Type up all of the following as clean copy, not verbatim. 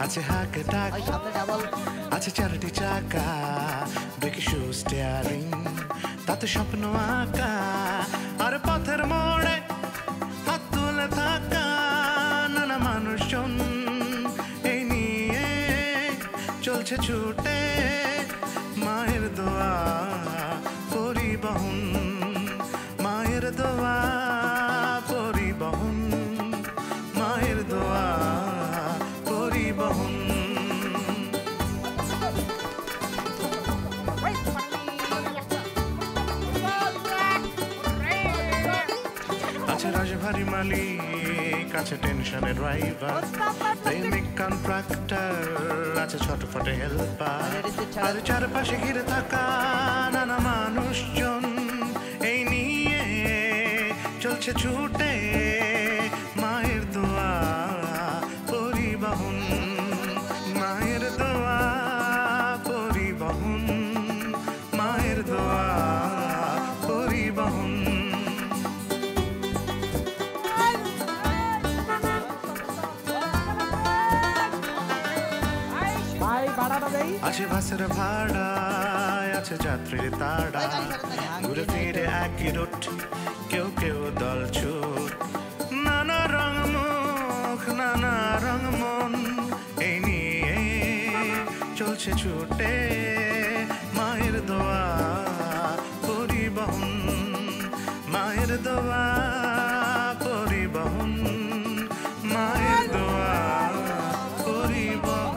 আছে হাক ডাক আছে চারটি চাকা ব্রেকি শু স্টিয়ারিং তাতে স্বপ্ন আঁকা আর পথের মোড়ে হাত তুলে থাকা নানা মানুষজন এই নিয়ে চলছে ছুটে মায়ের দোয়া পরিবহন মায়ের দোয়া পরিবহন মায়ের দোয়া পরিবহন আছে রাজভারী মালিক আছে টেনশনের ড্রাইভার প্রেমিক কন্ট্রাক্টর আছে ছোটখাটো হেল্পার আর চারপাশে ঘিরে থাকা নানা মানুষজন এই নিয়ে চলছে ছুটে মায়ের দোয়া পরিবহন মায়ের দোয়া পরিবহন মায়ের দোয়া পরিবহন আছে বাসের ভাড়া আছে যাত্রীর তাড়া ঘুরে ফিরে একই রুট কেউ কেউ দল ছুট নানা রং মুখ নানা রং মন এই নিয়ে চলছে ছুটে মায়ের দোয়া পরিবহন মায়ের দোয়া পরিবহন মায়ের দোয়া পরিবহন।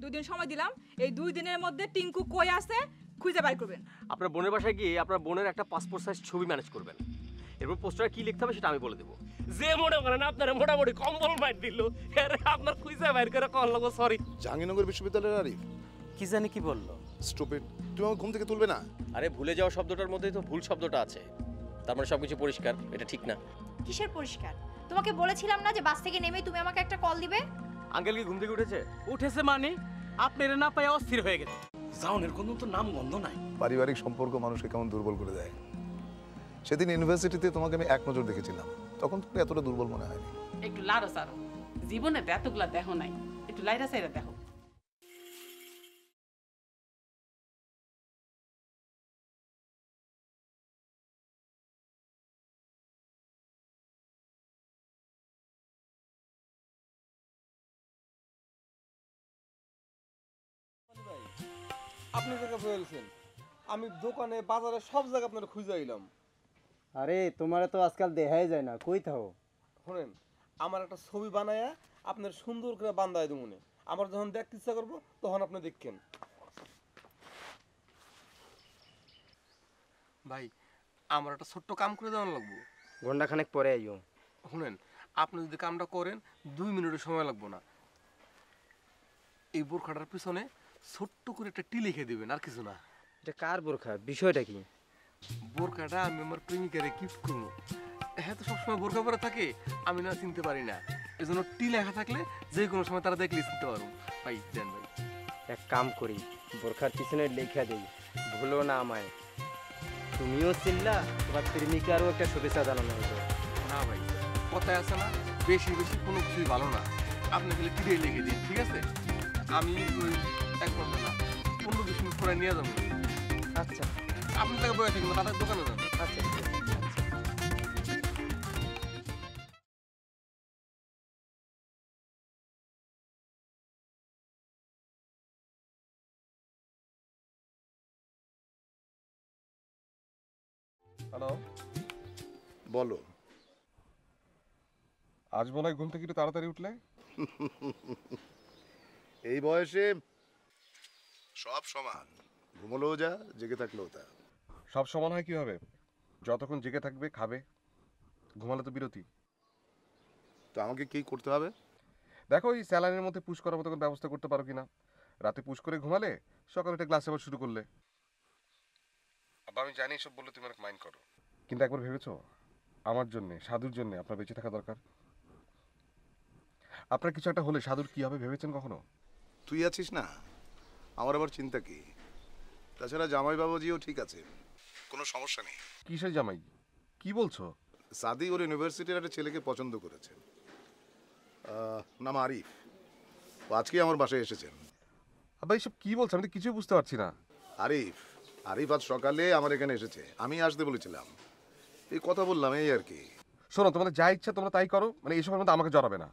2 দিন সময় দিলাম, এই 2 দিনের মধ্যে টিঙ্কু কই আছে খুঁজে বের করবেন। আপনার বোনের বাসায় গিয়ে আপনার বোনের একটা পাসপোর্ট সাইজ ছবি ম্যানেজ করবেন। এরপর পোস্টারে কি লিখতে হবে সেটা আমি বলে দেবো। যে মনে করেন আপনার মোটামুটি কম্বল বাইর দিল আপনার খুঁজে বাইর করে কল লাগো সরি। জাহাঙ্গীরনগর বিশ্ববিদ্যালয়ের আরিফ কি জানি কি বললো। স্টুপিড, তুমি আমার ঘুম থেকে তুলবে না? আরে ভুলে যাওয়া শব্দটার মধ্যেই তো ভুল শব্দটা আছে। তার মানে সবকিছু পরিষ্কার, এটা ঠিক না। কিসের পরিষ্কার? তোমাকে বলেছিলাম না যে বাস থেকে নেমেই তুমি আমাকে একটা কল দিবে। আঙ্কেল কি ঘুম থেকে উঠেছে? উঠেছে মানে আপনার না পায় অস্থির হয়ে গেছে। জাউনের কোনো তো নাম গন্ধ নাই। পারিবারিক সম্পর্ক মানুষকে কেমন দুর্বল করে দেয়। সেদিন ইউনিভার্সিটিতে তোমাকে আমি এক নজর দেখেছিলাম, তখন তুমি এতটা দুর্বল মনে হয়নি। একটু লাড়ো সারো, জীবনে এতগুলা দেখো নাই, একটু লাইরা সাইরা দেখো। আপনি জায়গা বলছেন, আমি দোকানে বাজারে সব জায়গা আপনার খুঁজে আইলাম। আরে তোমারে তো আজকাল দেখাই যায় না, কই থাও? শুনেন, আমার একটা ছবি বানায়া আপনার সুন্দর করে বান্ধায় দেবো। আমার যখন দেখতে ইচ্ছা করবো তখন আপনি দেখেন। ভাই, আমার একটা ছোট্ট কাম করে দেওয়ার লাগবো। ঘন্টাখানেক পরে আইও। শুনেন, আপনি যদি কামটা করেন 2 মিনিটের সময় লাগবো না। এই বোরখাটার পিছনে ছোট্ট করে একটা টি লিখে দিবেন, আর কিছু না। এটা কার বোরখা? বিষয়টা কি? বোরখাটা আমি আমার প্রেমিকারে গিফট করবো। হ্যাঁ, তো সবসময় বোরখা পরে থাকে, আমি না চিনতে পারি না। এই জন্য টি লেখা থাকলে যে কোনো সময় তারা দেখলে চিনতে পারবো। ভাই দেন ভাই। এক কাম করি, বোরখার পিছনে লেখা দেই, ভুলো না আমায়। তুমিও চিনলা, তোমার প্রেমিকারও একটা শুভেচ্ছা জানানো হতো। না ভাই, কথায় আছে না, বেশি বেশি কোনো কিছুই ভালো না। আপনি খালি টিরে লিখে দিন, ঠিক আছে? আমি ওই 1 ঘন্টা না 15-20 মিনিট পরে নিয়ে যাবো। আচ্ছা, আপনি তাকে বয়ে থাকবেন, তাদের দোকানে যাবেন। আচ্ছা। হ্যালো, বলো। আজ মনে হয় ঘুম থেকে একটু তাড়াতাড়ি উঠলে? এই বয়সে সব সমান, ঘুমলেও যা, জেগে থাকলেও তা। সব সমান হয় কিভাবে? যতক্ষণ জেগে থাকবে খাবে, ঘুমালে তো বিরতি। তো আমাকে কি করতে হবে? দেখো, এই স্যালাইনের মধ্যে পুশ করার মতো ব্যবস্থা করতে পারো কিনা। রাতে পুশ করে ঘুমালে সকালে একটা গ্লাস আবার শুরু করলে। আবার আমি জানি এসব বললে তুমি অনেক মাইন্ড করো, কিন্তু একবার ভেবেছো আমার জন্য, সাধুর জন্য আপনার বেঁচে থাকা দরকার? আপনার কিছু একটা হলে সাধুর কি হবে ভেবেছেন কখনো? তুই আছিস না, আমার আবার চিন্তা কি? তাছাড়া জামাই বাবাজিও ঠিক আছে, কোনো সমস্যা নেই। কিসের জামাই? কি বলছো? সাদি ওর ইউনিভার্সিটির একটা ছেলেকে পছন্দ করেছে, নাম আরিফ। ও আজকে আমার বাসায় এসেছেন। আব্বা এইসব কি বলছে, আমি তো কিছুই বুঝতে পারছি না। আরিফ আরিফ আজ সকালে আমার এখানে এসেছে, আমি আসতে বলেছিলাম, এই কথা বললাম, এই আর কি। শোনো, তোমাদের যা ইচ্ছা তোমরা তাই করো, মানে এইসবের মধ্যে আমাকে জড়াবে না।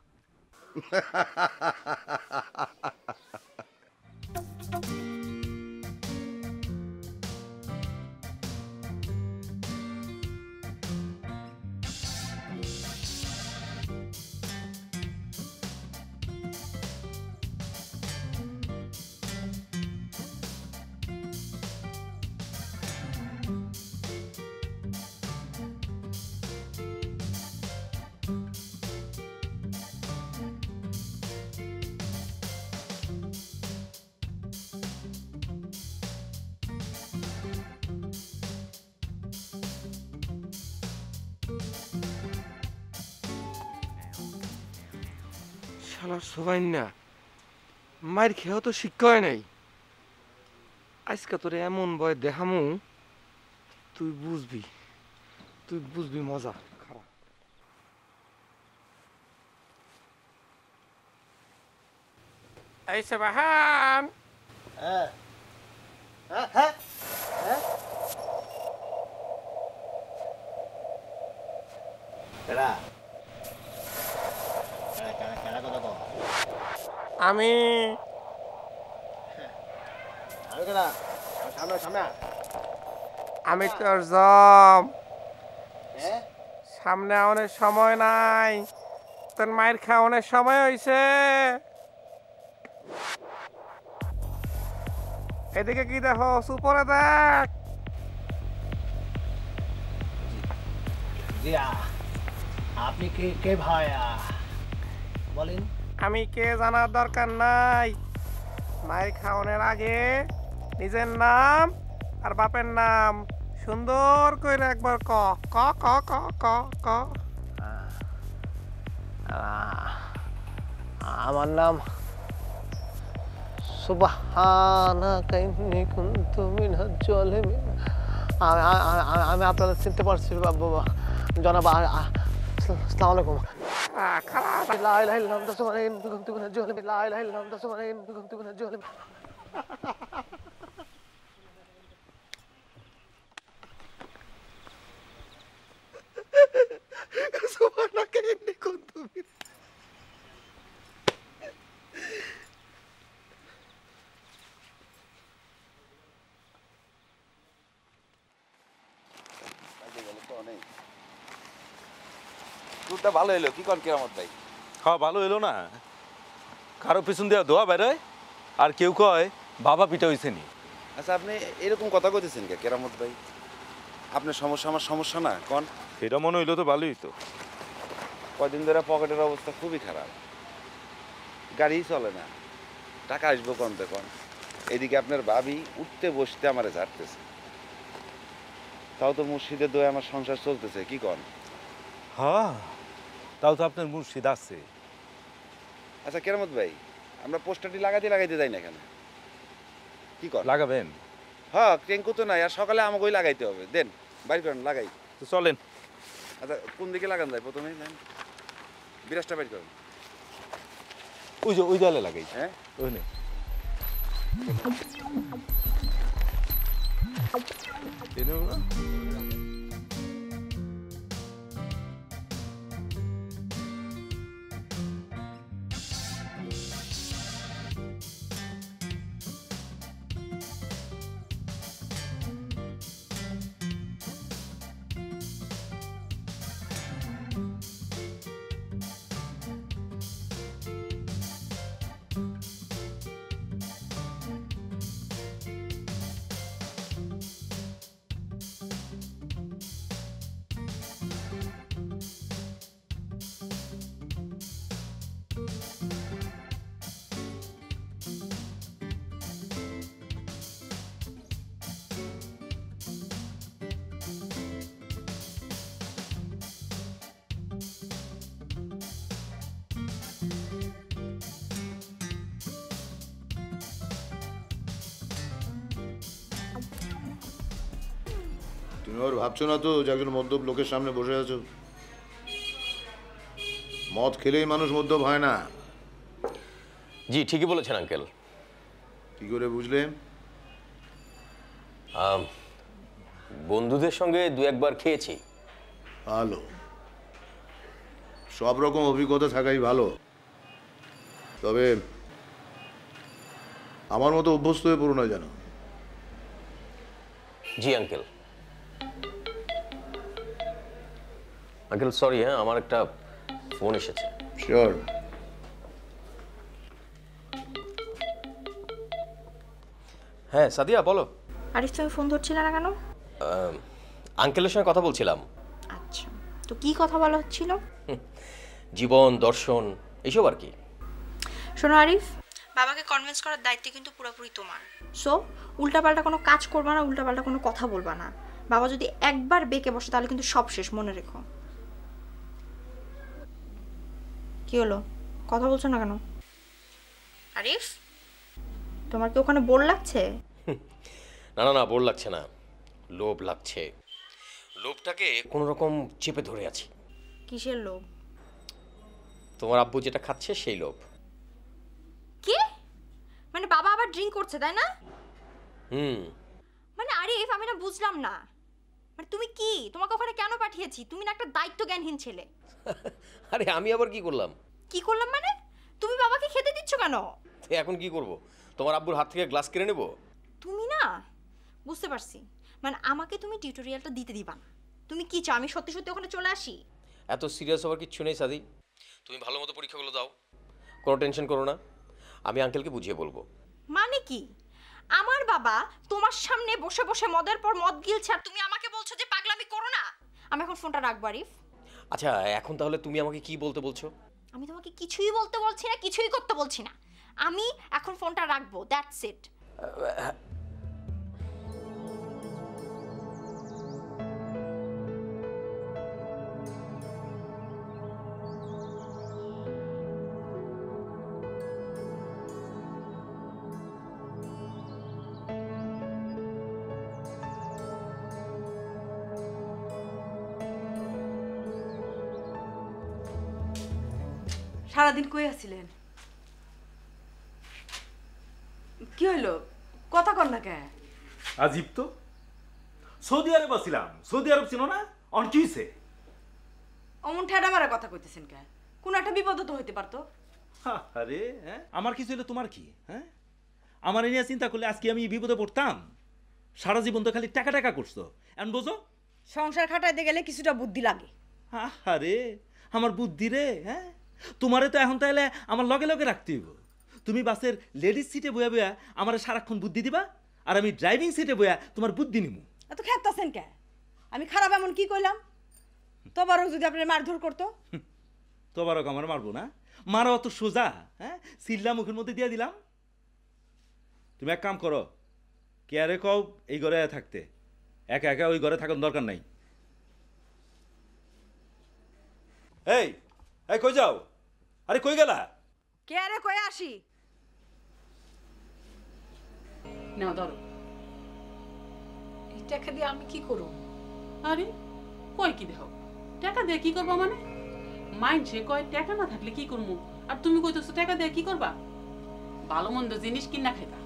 শালার সবাই না মায়ের খেয়েও তো শিক্ষা হয় নাই। আজকে তোরে এমন ভয় দেখামু তুই বুঝবি মজা। খারাপ এই সেবাহান আমি আমি তোর জম সামনে অনেক সময় নাই, তোর মায়ের খাওয়ানোর সময় হয়েছে। এদিকে কি দেখো, উপরে দেখ। আপনি কে ভাইয়া বলেন? আমি কে জানার দরকার নাই, মায়ের খাওয়ানোর আগে নিজের নাম আর বাপের নাম সুন্দর করে একবার ক ক ক ক ক ক। আমার নাম সুবহানাকা ইন্নী কুনতু মিনাজ জালিমিন। আমি আপনারা চিনতে পারছি বাবা জনাব। আসসালামু আলাইকুম। লা ইলাহা ইল্লাল্লাহ সুবহানাকা ইন্নী কুনতু মিনাজ জালিমিন। লা ইলাহা ইল্লাল্লাহ সুবহানাকা ইন্নী কুনতু মিনাজ জালিমিন। সুবহানাকা ইন্নী কুনতু মিনাজ টুরটা ভালো হলো কি কোন কেরামত ভাই? হ্যাঁ ভালো হলো না, কারো পিছন দিয়ে দোয়া বেরোয় আর কেউ কয় বাবা পিঠা হইছে নি। আচ্ছা আপনি এরকম কথা কইতেছেন কে কেরামত ভাই? আপনার সমস্যা আমার সমস্যা না কোন? এটা মনে হইলো তো ভালোই তো। কয়দিন ধরে পকেটের অবস্থা খুবই খারাপ, গাড়ি চলে না, টাকা আসবো কোন কোন। এদিকে আপনার ভাবি উঠতে বসতে আমারে ঝাড়তেছে, তাও তো মুর্শিদের দোয়া আমার সংসার চলতেছে কি কোন? হ্যাঁ তাও তো আপনার মুর্শিদ আছে। আচ্ছা কেরামত ভাই, আমরা পোস্টারটি লাগাইতে যাই না কেন? কি কর লাগাবেন? হ্যাঁ টেঙ্কু তো নাই, আর সকালে আমাকেই লাগাইতে হবে। দেন বাইর করেন লাগাই তো চলেন। আচ্ছা কোন দিকে লাগান যায় প্রথমে? বিরাজটা বাইর করেন। ওই জলে লাগাই। হ্যাঁ ওই নে না তুমি আর ভাবছো না তো যে একজন মদ্যপ লোকের সামনে বসে আছো? মদ খেলেই মানুষ মদ্যপ হয় না, জি ঠিকই বলেছেন আঙ্কেল। কি করে বুঝলে? বন্ধুদের সঙ্গে দু একবার খেয়েছি। ভালো, সব রকম অভিজ্ঞতা থাকাই ভালো, তবে আমার মতো অভ্যস্ত হয়ে পড়ো না জানো। জি আঙ্কেল। আঙ্কেল সরি, হ্যাঁ আমার একটা ফোন এসেছে। শিওর। হ্যাঁ সাদিয়া বলো। আরিফ তুমি ফোন ধরছিলে না কেন? আঙ্কেলের সঙ্গে কথা বলছিলাম। আচ্ছা, তো কি কথা বলা হচ্ছিল? জীবন দর্শন এইসব আর কি। শোনো আরিফ, বাবাকে কনভিন্স করার দায়িত্ব কিন্তু পুরোপুরি তোমার। সো উল্টাপাল্টা কোনো কাজ করবা না, উল্টাপাল্টা কোনো কথা বলবা না। বাবা যদি একবার বেঁকে বসে তাহলে কিন্তু সব শেষ, মনে রেখো। কি হলো, কথা বলছো না কেন? আরিফ, তোমার কি ওখানে বোর লাগছে? না না না, বোর লাগছে না, লোভ লাগছে। লোভটাকে কোনো রকম চেপে ধরে আছি। কিসের লোভ? তোমার আব্বু যেটা খাচ্ছে সেই লোভ। কি মানে বাবা আবার ড্রিঙ্ক করছে তাই না? মানে আরিফ আমি না বুঝলাম না, মানে তুমি কি, তোমাকে ওখানে কেন পাঠিয়েছি? তুমি না একটা দায়িত্ব জ্ঞানহীন ছেলে। আরে আমি আবার কি করলাম? কি করলাম মানে? তুমি বাবাকে খেতে দিচ্ছ কেন? এখন কি করব? তোমার আব্বুর হাত থেকে গ্লাস কেড়ে নেব? তুমি না, বুঝতে পারছি, মানে আমাকে তুমি টিউটোরিয়ালটা দিতে দিবা না। তুমি কি চাও আমি সত্যি সত্যি ওখানে চলে আসি? এত সিরিয়াস হওয়ার কিচ্ছু নেই সাদি, তুমি ভালো মতো পরীক্ষাগুলো দাও, কোনো টেনশন করো না, আমি আঙ্কেলকে বুঝিয়ে বলবো। মানে কি? আমার বাবা তোমার সামনে বসে বসে মদের পর মদ গিলছে আর তুমি আমাকে বলছো যে পাগলামি করো না? আমি এখন ফোনটা রাখবো আরিফ। আচ্ছা এখন তাহলে তুমি আমাকে কি বলতে বলছো? আমি তোমাকে কিছুই বলতে বলছি না, কিছুই করতে বলছি না, আমি এখন ফোনটা রাখবো, দ্যাটস ইট। সারাদিন কই আছিলেন? কি হইলো, কথা কর না কে? আজিব তো, সৌদি আরব আসছিলাম। সৌদি আরব ছিল না, অন কি হইছে? অমন ঠেডা মারা কথা কইতেছেন কে? কোন একটা বিপদ তো হইতে পারতো। আরে হ্যাঁ, আমার কিছু হইলে তোমার কি? হ্যাঁ, আমার এই নিয়ে চিন্তা করলে আজকে আমি বিপদে পড়তাম? সারা জীবন তো খালি টাকা টাকা করছো, এখন বোঝো? সংসার খাটাইতে গেলে কিছুটা বুদ্ধি লাগে। আরে আমার বুদ্ধি রে, হ্যাঁ তোমারে তো এখন তাহলে আমার লগে লগে রাখতে হইব। তুমি বাসের লেডিস সিটে বয়া বয়া আমার সারাক্ষণ বুদ্ধি দিবা, আর আমি ড্রাইভিং সিটে বয়া তোমার বুদ্ধি নিমু। এত খেতাছেন কে? আমি খারাপ এমন কি কইলাম? তোবারও যদি আপনি মারধর করতো? তোবারও আমার মারবো না? মারা অত সোজা? হ্যাঁ, সিল্লা মুখের মধ্যে দিয়ে দিলাম। তুমি এক কাম করো, কে আরে কও এই ঘরে থাকতে, একা একা ওই ঘরে থাকার দরকার নাই। এই এই কই যাও? আরে কই গেলা? কে আরে কই আসি? নাও ধরো। এই টাকা দিয়ে আমি কি করব? আরে কই কি দেখো, টাকা দিয়ে কি করবা মানে? মাইন্ড সে কয় টাকা না থাকলে কি করবো, আর তুমি কইতেছো টাকা দিয়ে কি করবা? ভালো মন্দ জিনিস কিনা খাইবা।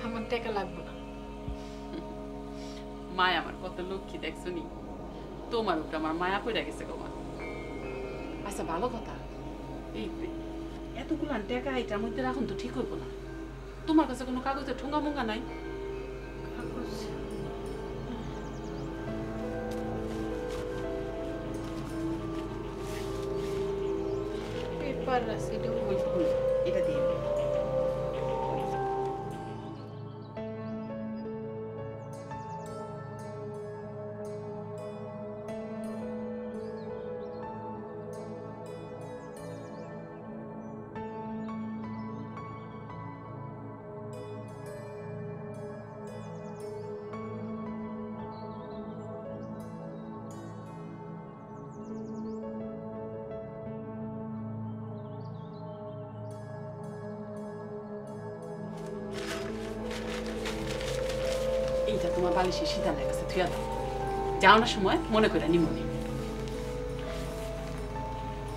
আমার টাকা লাগবে না। মায়া আমার কত লক্ষ্মী দেখছো নি, তোমার উপরে আমার মায়া পড়ে গেছে গো মা। আচ্ছা ভালো কথা, এই এতগুলো টাকা এটার মধ্যে রাখুন তো ঠিক হইব না। তোমার কাছে কোনো কাগজে ঠোঙ্গা মোঙ্গা নাই? পেপার আছে, এটা দিয়ে এইটা তোমার বালিশের শীতালের কাছে থুয়া দাও, যাওয়ার সময় মনে করে নিমনি।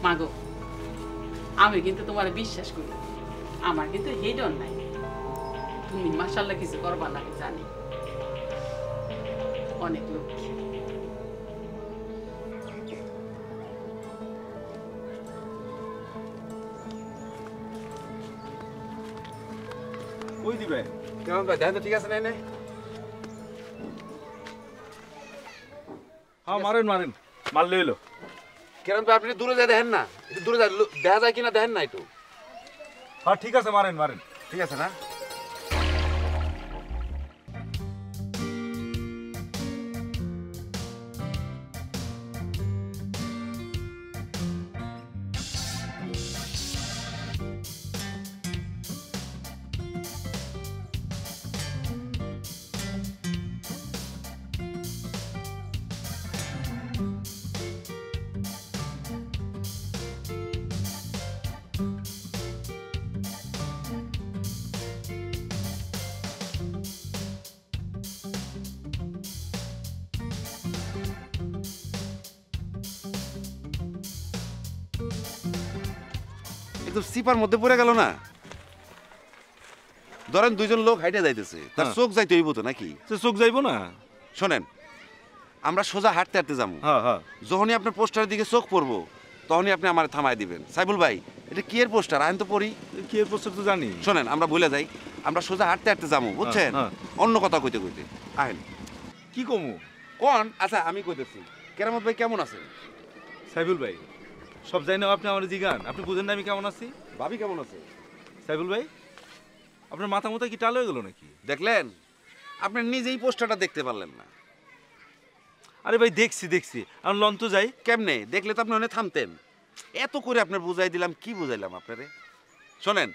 মাগো আমি কিন্তু তোমার বিশ্বাস করি, আমার কিন্তু এই ডর নাই। তুমি মাশাআল্লাহ কিছু করবা না, আমি জানি। অনেক লক্ষ্মী। কই দিবেন? কেমন ভাই দেখেন তো ঠিক আছে না? হ্যাঁ মারেন মারেন, মারলে হইলো। কেমন ভাই আপনি দূরে যায় দেখেন না, একটু দূরে যায় দেখা যায় কিনা দেখেন না একটু। হ্যাঁ ঠিক আছে, মারেন মারেন। ঠিক আছে না? একদম সিপার মধ্যে পড়ে গেল না। ধরেন দুইজন লোক হাইটে যাইতেছে, তার চোখ যাইতে হইব তো নাকি? চোখ যাইবো না। শোনেন, আমরা সোজা হাঁটতে হাঁটতে যাবো। যখনই আপনার পোস্টারের দিকে চোখ পড়বো তখনই আপনি আমার থামায় দিবেন। সাইবুল ভাই, এটা কি এর পোস্টার? আইন তো পড়ি। কি এর পোস্টার তো জানি। শোনেন, আমরা ভুলে যাই, আমরা সোজা হাঁটতে হাঁটতে যাবো, বুঝছেন? অন্য কথা কইতে কইতে আইন। কি কমু কোন? আচ্ছা আমি কইতেছি। কেরামত ভাই কেমন আছে? সাইবুল ভাই, সব জানি না আপনি আমার জিগান, আপনি বুঝেন না আমি কেমন আছি? ভাবি কেমন আছে? সাইবুল ভাই, আপনার মাথা মতো কি টাল হয়ে গেল নাকি? দেখলেন, আপনি নিজেই পোস্টারটা দেখতে পারলেন না। আরে ভাই দেখছি দেখছি, আমি লন্ত যাই। কেমনে দেখলে তো আপনি ওখানে থামতেন। এত করে আপনার বুঝাই দিলাম, কি বুঝাইলাম আপনারে? শোনেন,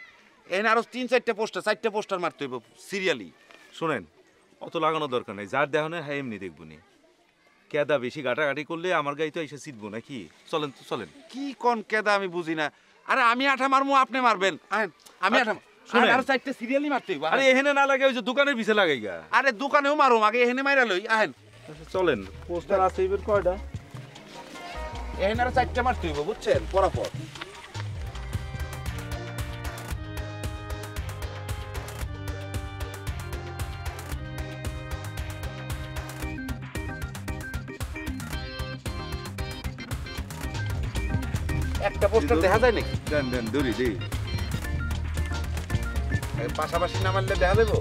এখানে আরো 3-4টা পোস্টার, 4টা পোস্টার মারতে হইব সিরিয়ালি। শোনেন, অত লাগানোর দরকার নেই, যার দেখানো হ্যাঁ এমনি দেখবো নি। কেদা বেশি গাটাগাটি করলে আমার গায়ে তো এসে চিতবো নাকি? চলেন তো চলেন। কি কোন কেদা আমি বুঝি না। আরে আমি আঠা মারমু, আপনি মারবেন। আমি আঠা শুনেন, আরো 4টা সিরিয়ালি মারতে হইব। আরে এখানে না লাগে, ওই যে দোকানের পিছে লাগাই গা। আরে দোকানেও মারুম, আগে এখানে মাইরা লই। আহেন চলেন, পোস্টার আছে এবার কয়টা? এখানে আরো 4টা মারতে হইব, বুঝছেন? পরাপর একটা পোস্টার দেখা যায় নাকি? দেন দেন, দড়ি দেই। পাশাপাশি না মারলে দেখা দেবো?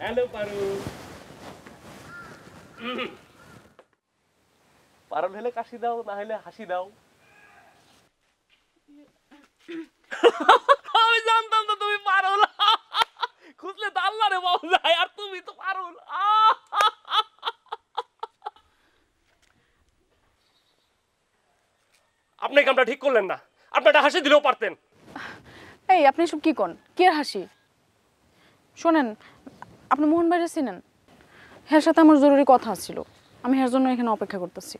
হ্যালো পারু। পারুল হলে কাশি দাও, না হলে হাসি দাও। আমি জানতাম তো তুমি পারুল। খুঁজলে তো আল্লাহ রে পাওয়া যায়, আর তুমি তো পারুল। আপনি কামটা ঠিক করলেন না, আপনারটা হাসি দিলেও পারতেন। এই আপনি সব কি কোন? কি আর হাসি? শোনেন, আপনি মোহন ভাইরে চিনেন? এর সাথে আমার জরুরি কথা ছিল, আমি এর জন্য এখানে অপেক্ষা করতেছি।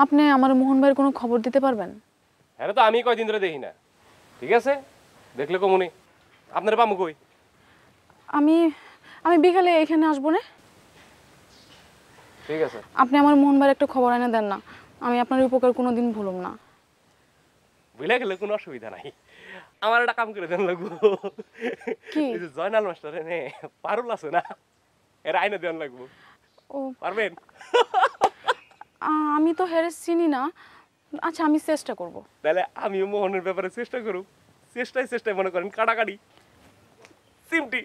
আপনি আমার মোহন ভাইয়ের কোনো খবর দিতে পারবেন? হ্যাঁ তো আমি কয়দিন ধরে দেখি না। ঠিক আছে, দেখলে কমুনি। আপনার পামু কই? আমি আমি বিকালে এখানে আসবো না। ঠিক আছে, আপনি আমার মোহন ভাইয়ের একটা খবর এনে দেন না, আমি আপনার উপকার কোনোদিন ভুলব না। বুঝলে গেলে কোনো অসুবিধা নাই, আমার একটা কাম করে দেন লাগবো। কি? জয়নাল মাস্টার নে পারুল আছে না, এর আইনে দেন লাগবো। ও পারবেন? আমি তো হেরে চিনি না। আচ্ছা, আমি চেষ্টা করব। তাহলে আমিও মোহনের ব্যাপারে চেষ্টা করব। চেষ্টায় মনে করেন কাটাকাটি সিমটি।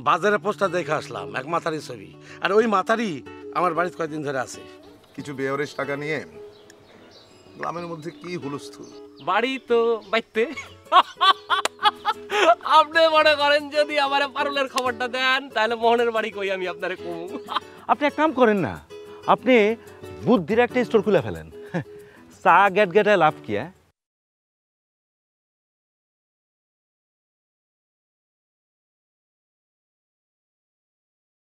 বাজারে পোস্টার দেখে আসলাম এক মাথারি ছবি, আর ওই মাথারি আমার বাড়িতে কয়েকদিন ধরে আছে। কিছু বেয়ারেজ টাকা নিয়ে গ্রামের মধ্যে কি হুলস্থুল। বাড়ি তো বাইতে আপনি মনে করেন যদি আমার পারুলের খবরটা দেন তাহলে মোহনের বাড়ি কই আমি আপনারে কমু। আপনি এক কাম করেন না, আপনি বুদ্ধির একটা স্টোর খুলে ফেলেন। চা গেট গেটায় লাভ কি?